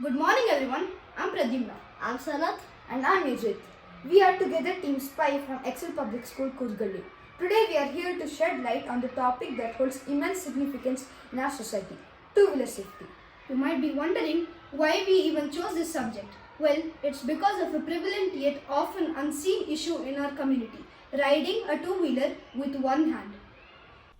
Good morning everyone, I'm Pradyumna. I'm Sanat. And I'm Yajath. We are together Team Spy from Excel Public School, Kooragalli. Today we are here to shed light on the topic that holds immense significance in our society, two-wheeler safety. You might be wondering why we even chose this subject. Well, it's because of a prevalent yet often unseen issue in our community, riding a two-wheeler with one hand.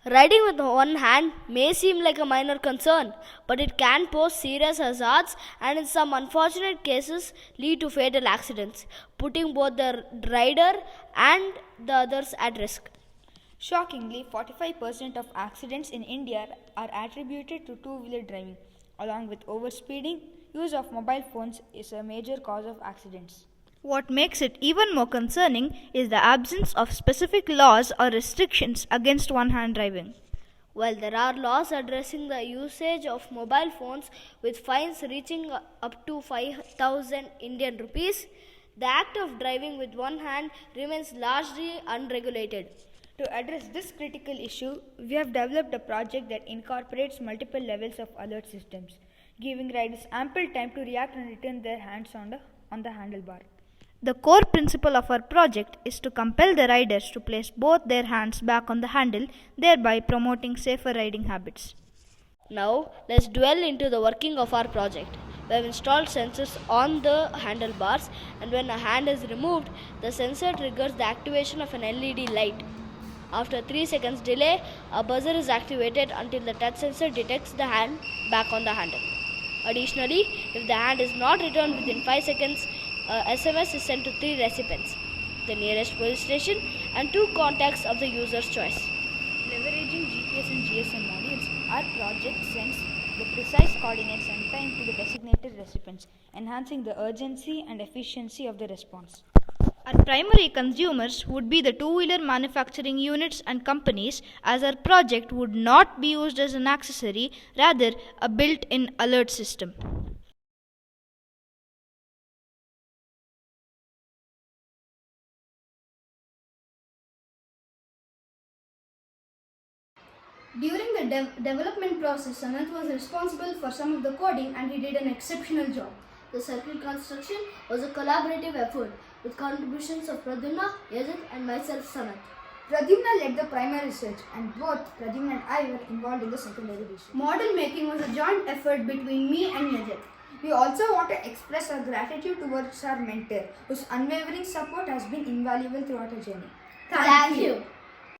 Riding with one hand may seem like a minor concern, but it can pose serious hazards and in some unfortunate cases lead to fatal accidents, putting both the rider and the others at risk. Shockingly, 45% of accidents in India are attributed to two-wheeler driving. Along with overspeeding, use of mobile phones is a major cause of accidents. What makes it even more concerning is the absence of specific laws or restrictions against one-hand driving. While there are laws addressing the usage of mobile phones with fines reaching up to 5,000 Indian rupees, the act of driving with one hand remains largely unregulated. To address this critical issue, we have developed a project that incorporates multiple levels of alert systems, giving riders ample time to react and return their hands on the handlebar. The core principle of our project is to compel the riders to place both their hands back on the handle, thereby promoting safer riding habits. Now, let's dwell into the working of our project. We have installed sensors on the handlebars, and when a hand is removed, the sensor triggers the activation of an LED light. After 3 seconds delay, a buzzer is activated until the touch sensor detects the hand back on the handle. Additionally, if the hand is not returned within 5 seconds, a SMS is sent to 3 recipients, the nearest police station and 2 contacts of the user's choice. Leveraging GPS and GSM modules, our project sends the precise coordinates and time to the designated recipients, enhancing the urgency and efficiency of the response. Our primary consumers would be the two-wheeler manufacturing units and companies, as our project would not be used as an accessory, rather a built-in alert system. During the development process, Sanat was responsible for some of the coding and he did an exceptional job. The circuit construction was a collaborative effort with contributions of Pradyumna, Yajath and myself, Sanat. Pradyumna led the primary research and both Pradyumna and I were involved in the secondary research. Model making was a joint effort between me and Yajath. We also want to express our gratitude towards our mentor, whose unwavering support has been invaluable throughout our journey. Thank you.